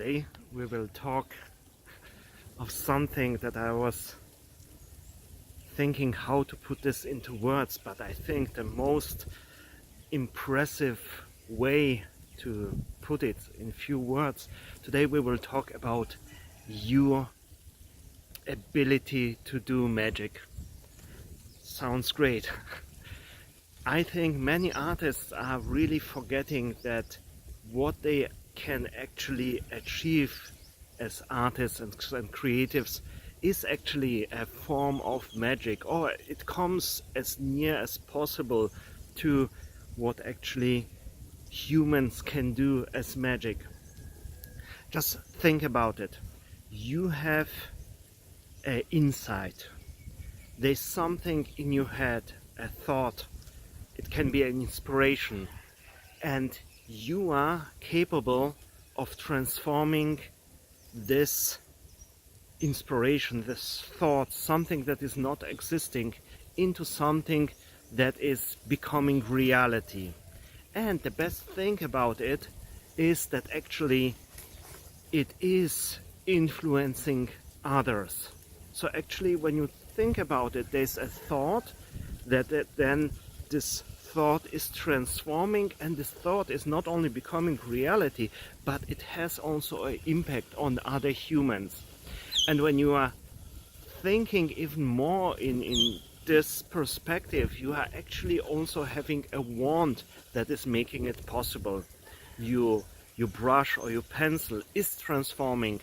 Today we will talk of something that I was thinking how to put this into words, but I think the most impressive way to put it in few words. Today we will talk about your ability to do magic. Sounds great. I think many artists are really forgetting that what they can actually achieve as artists and creatives is actually a form of magic, or it comes as near as possible to what actually humans can do as magic. Just think about it. You have an insight. There's something in your head, a thought. It can be an inspiration, and you are capable of transforming this inspiration, this thought, something that is not existing, into something that is becoming reality. And the best thing about it is that actually it is influencing others. So actually when you think about it, there's a thought that then this thought is transforming, and this thought is not only becoming reality, but it has also an impact on other humans. And when you are thinking even more in this perspective, you are actually also having a wand that is making it possible. Your brush or your pencil is transforming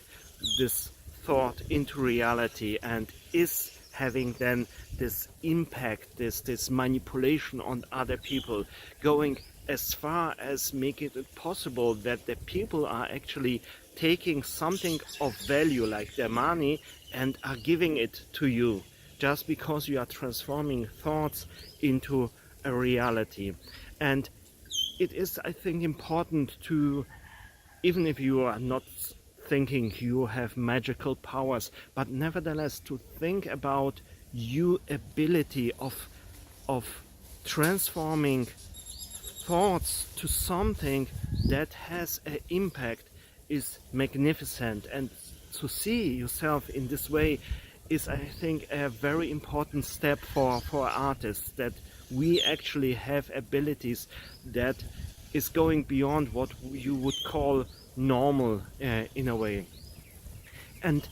this thought into reality and is having then this impact, this manipulation on other people, going as far as making it possible that the people are actually taking something of value like their money and are giving it to you just because you are transforming thoughts into a reality. And it is, I think, important to, even if you are not thinking you have magical powers, but nevertheless to think about your ability of transforming thoughts to something that has an impact is magnificent. And to see yourself in this way is, I think, a very important step for artists, that we actually have abilities that is going beyond what you would call normal in a way. And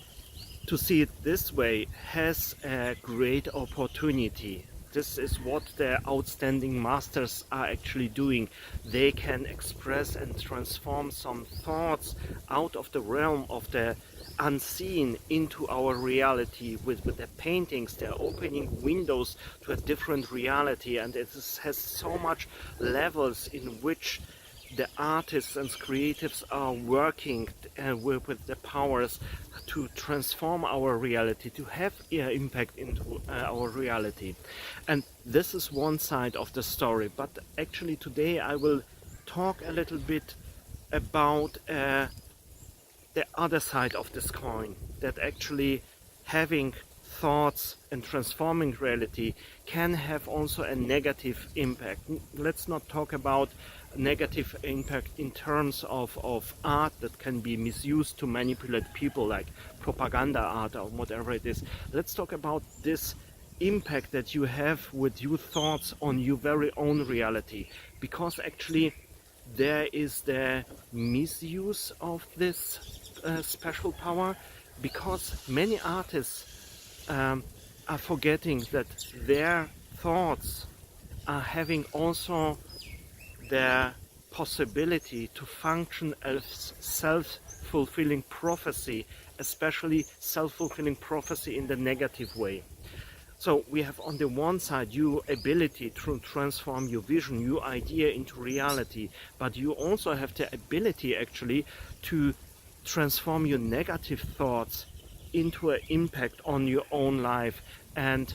to see it this way has a great opportunity. This is what the outstanding masters are actually doing. They can express and transform some thoughts out of the realm of the unseen into our reality with their paintings. They're opening windows to a different reality, and it has so much levels in which the artists and creatives are working with the powers to transform our reality, to have impact into our reality. And this is one side of the story, but actually today I will talk a little bit about the other side of this coin, that actually having thoughts and transforming reality can have also a negative impact. Let's not talk about negative impact in terms of art that can be misused to manipulate people, like propaganda art or whatever it is. Let's talk about this impact that you have with your thoughts on your very own reality, because actually there is the misuse of this special power, because many artists are forgetting that their thoughts are having also the possibility to function as self-fulfilling prophecy, especially self-fulfilling prophecy in the negative way. So we have on the one side your ability to transform your vision, your idea into reality, but you also have the ability actually to transform your negative thoughts into an impact on your own life. And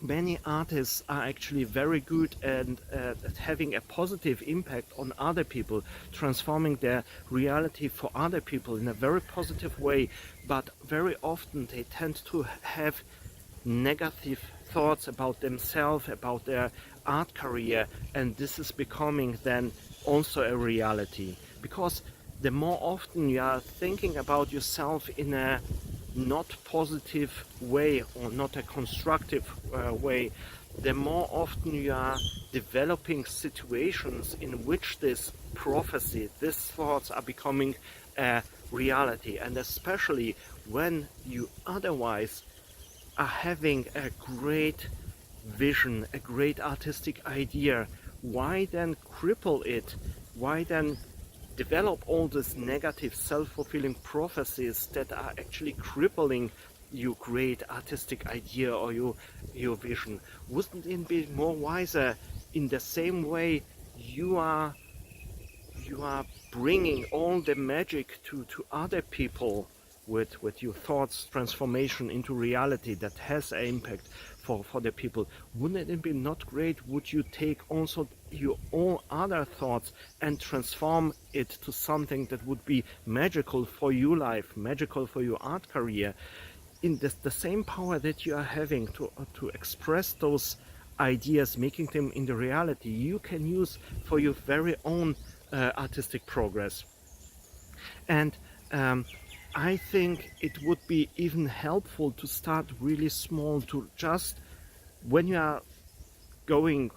many artists are actually very good at having a positive impact on other people, transforming their reality for other people in a very positive way, but very often they tend to have negative thoughts about themselves, about their art career, and this is becoming then also a reality. Because the more often you are thinking about yourself in a not positive way or not a constructive way, the more often you are developing situations in which this prophecy, these thoughts are becoming a reality. And especially when you otherwise are having a great vision, a great artistic idea, why then cripple it? Why then develop all these negative self-fulfilling prophecies that are actually crippling your great artistic idea or your vision? Wouldn't it be more wiser, in the same way you are bringing all the magic to other people with your thoughts transformation into reality that has an impact for the people? Wouldn't it be not great, would you take also your all other thoughts and transform it to something that would be magical for your life, magical for your art career, in the same power that you are having to express those ideas, making them into reality, you can use for your very own artistic progress. And I think it would be even helpful to start really small, to just, when you are going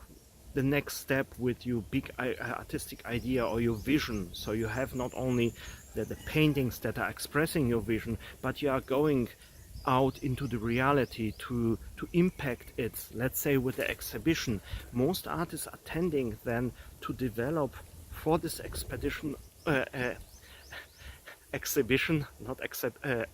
the next step with your big artistic idea or your vision, so you have not only the paintings that are expressing your vision, but you are going out into the reality to impact it, let's say with the exhibition. Most artists are tending then to develop for this expedition exhibition, not there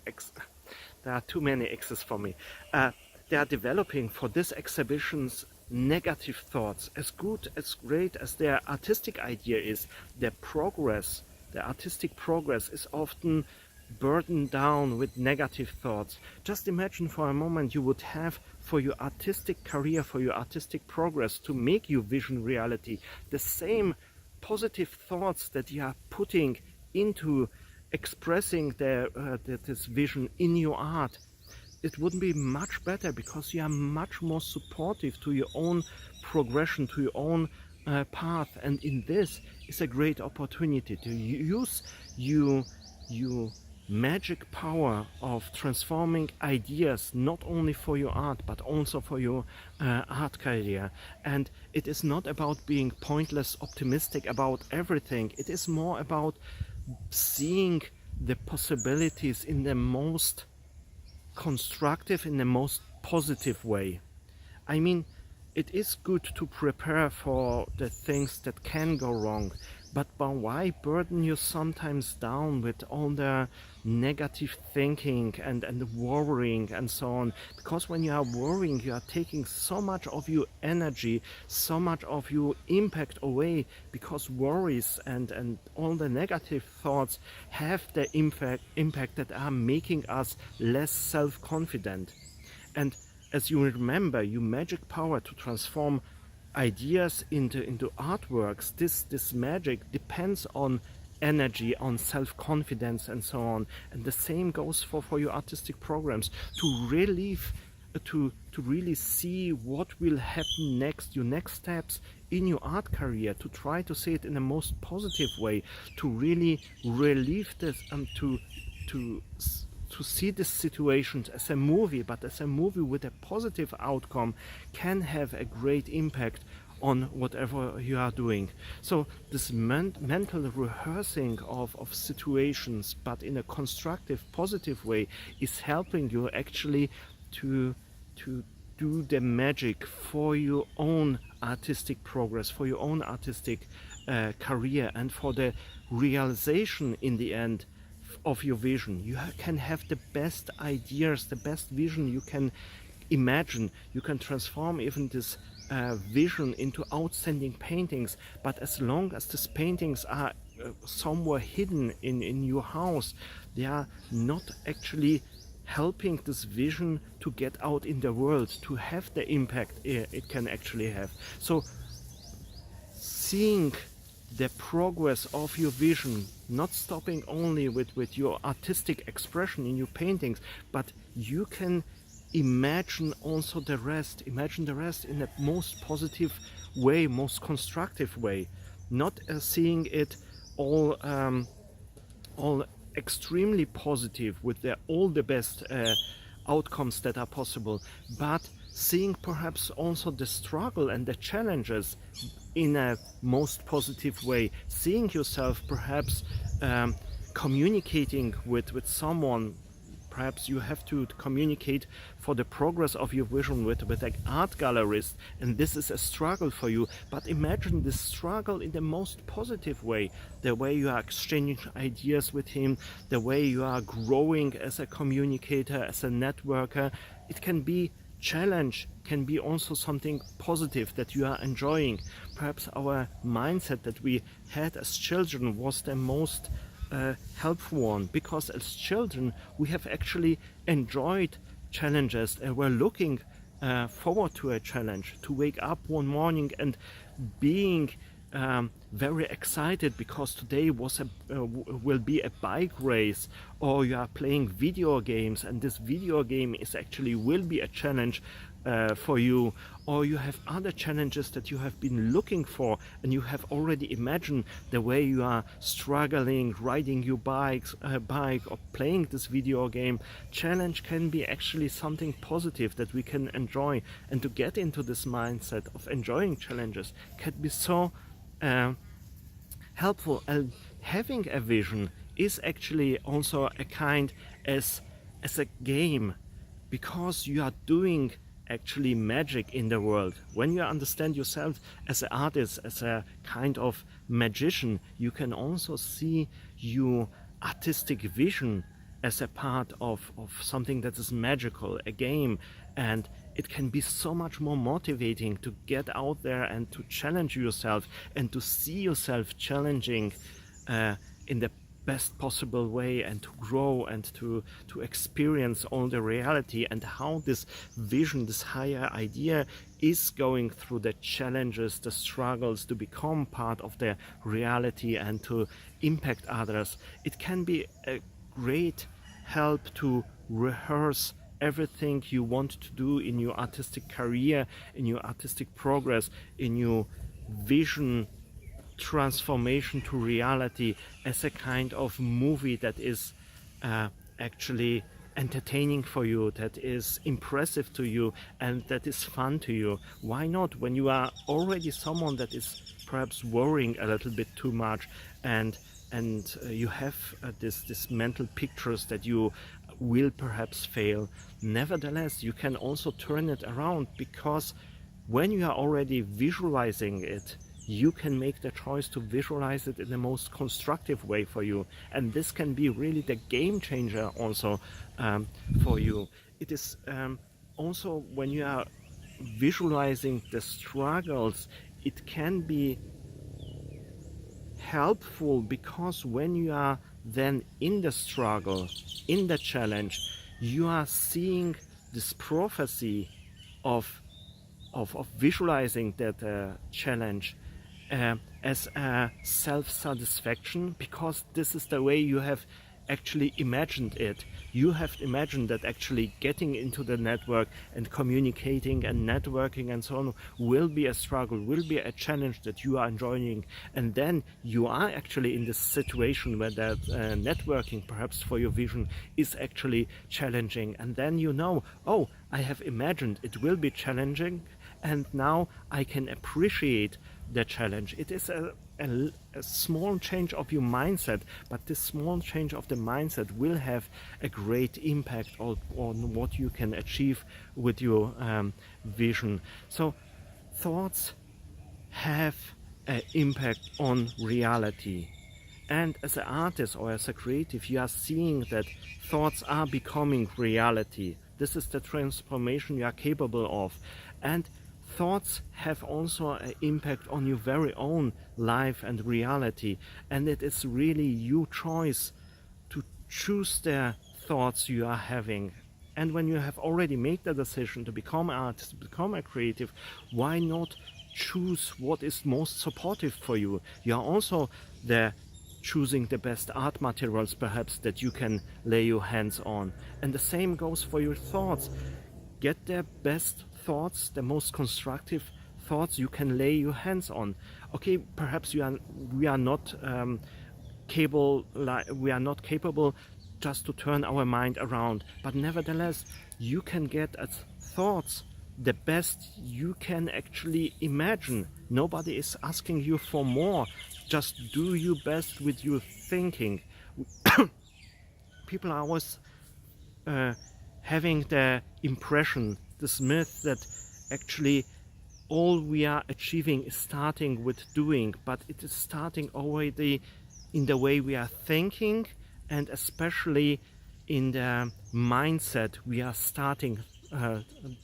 are too many X's for me. They are developing for these exhibitions negative thoughts. As good, as great as their artistic idea is, their progress, the artistic progress is often burdened down with negative thoughts. Just imagine for a moment you would have for your artistic career, for your artistic progress, to make your vision reality, the same positive thoughts that you are putting into expressing this vision in your art. It wouldn't be much better, because you are much more supportive to your own progression, to your own path. And in this is a great opportunity to use your magic power of transforming ideas, not only for your art but also for your art career. And it is not about being pointless optimistic about everything. It is more about seeing the possibilities in the most constructive, in the most positive way. I mean, it is good to prepare for the things that can go wrong, but why burden you sometimes down with all the negative thinking and worrying and so on? Because when you are worrying, you are taking so much of your energy, so much of your impact away, because worries and all the negative thoughts have the impact that are making us less self-confident. And as you remember, your magic power to transform ideas into artworks, this magic depends on energy, on self-confidence and so on. And the same goes for your artistic programs, to relieve, to really see what will happen next, your next steps in your art career, to try to see it in the most positive way, to really relieve this and to see this situation as a movie, but as a movie with a positive outcome, can have a great impact on whatever you are doing. So this mental rehearsing of situations, but in a constructive, positive way, is helping you actually to do the magic for your own artistic progress, for your own artistic career, and for the realization in the end of your vision. You can have the best ideas, the best vision you can imagine. You can transform even this vision into outstanding paintings, but as long as these paintings are somewhere hidden in your house, they are not actually helping this vision to get out in the world, to have the impact it can actually have. So seeing the progress of your vision, not stopping only with your artistic expression in your paintings, but you can imagine also the rest. Imagine the rest in the most positive way, most constructive way, not seeing it all all extremely positive with all the best outcomes that are possible, but seeing perhaps also the struggle and the challenges in a most positive way, seeing yourself perhaps communicating with someone. Perhaps you have to communicate for the progress of your vision with an art gallerist, and this is a struggle for you. But imagine this struggle in the most positive way, the way you are exchanging ideas with him, the way you are growing as a communicator, as a networker. It can be challenge, can be also something positive that you are enjoying. Perhaps our mindset that we had as children was the most helpful one, because as children we have actually enjoyed challenges and were looking forward to a challenge, to wake up one morning and being very excited because today will be a bike race, or you are playing video games and this video game will be a challenge for you, or you have other challenges that you have been looking for and you have already imagined the way you are struggling riding your bike or playing this video game. Challenge can be actually something positive that we can enjoy, and to get into this mindset of enjoying challenges can be so helpful. And having a vision is actually also a kind as a game, because you are doing actually magic in the world. When you understand yourself as an artist, as a kind of magician, you can also see your artistic vision as a part of something that is magical, a game, and it can be so much more motivating to get out there and to challenge yourself and to see yourself challenging in the best possible way, and to grow and to experience all the reality and how this vision, this higher idea is going through the challenges, the struggles, to become part of the reality and to impact others. It can be a great help to rehearse everything you want to do in your artistic career, in your artistic progress, in your vision transformation to reality, as a kind of movie that is actually entertaining for you, that is impressive to you, and that is fun to you. Why not, when you are already someone that is perhaps worrying a little bit too much, and you have this mental pictures that you will perhaps fail. Nevertheless, you can also turn it around, because when you are already visualizing it, you can make the choice to visualize it in the most constructive way for you, and this can be really the game changer also for you. It is also, when you are visualizing the struggles, it can be helpful, because when you are then in the struggle, in the challenge, you are seeing this prophecy of visualizing that challenge as a self-satisfaction, because this is the way you have actually imagined it. You have imagined that actually getting into the network and communicating and networking and so on will be a struggle, will be a challenge that you are enjoying, and then you are actually in this situation where that networking perhaps for your vision is actually challenging, and then you know, oh, I have imagined it will be challenging, and now I can appreciate the challenge. It is a small change of your mindset, but this small change of the mindset will have a great impact on what you can achieve with your vision. So thoughts have an impact on reality, and as an artist or as a creative, you are seeing that thoughts are becoming reality. This is the transformation you are capable of, and thoughts have also an impact on your very own life and reality, and it is really your choice to choose the thoughts you are having. And when you have already made the decision to become an artist, to become a creative, why not choose what is most supportive for you? You are also choosing the best art materials perhaps that you can lay your hands on, and the same goes for your thoughts. Get the best thoughts, the most constructive thoughts you can lay your hands on. Okay, perhaps we are not we are not capable just to turn our mind around, but nevertheless you can get as thoughts the best you can actually imagine. Nobody is asking you for more. Just do your best with your thinking. People are always having the impression, this myth, that actually all we are achieving is starting with doing, but it is starting already in the way we are thinking, and especially in the mindset we are starting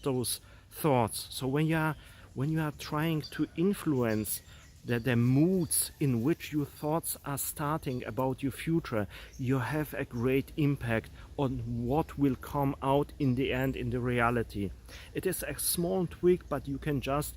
those thoughts. So when you are trying to influence the moods in which your thoughts are starting about your future, you have a great impact on what will come out in the end in the reality. It is a small tweak, but you can just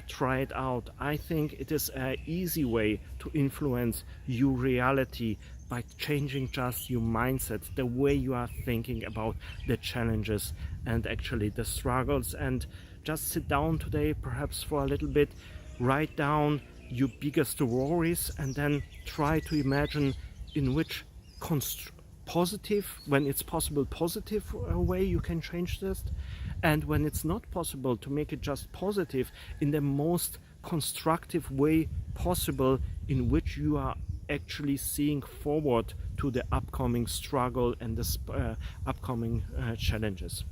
try it out. I think it is an easy way to influence your reality by changing just your mindset, the way you are thinking about the challenges and actually the struggles. And just sit down today, perhaps for a little bit, write down your biggest worries, and then try to imagine in which positive, when it's possible, positive way you can change this, and when it's not possible, to make it just positive in the most constructive way possible, in which you are actually seeing forward to the upcoming struggle and the upcoming challenges.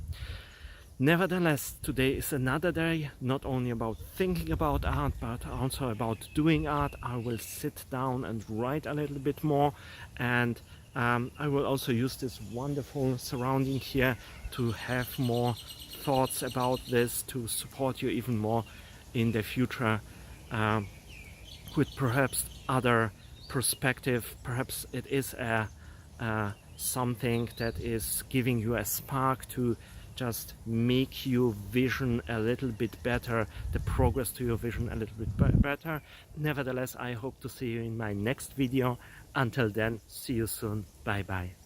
Nevertheless, today is another day, not only about thinking about art, but also about doing art. I will sit down and write a little bit more, and I will also use this wonderful surrounding here to have more thoughts about this, to support you even more in the future with perhaps other perspective. Perhaps it is something that is giving you a spark to just make your vision a little bit better, the progress to your vision a little bit better. Nevertheless, I hope to see you in my next video. Until then, see you soon. Bye bye.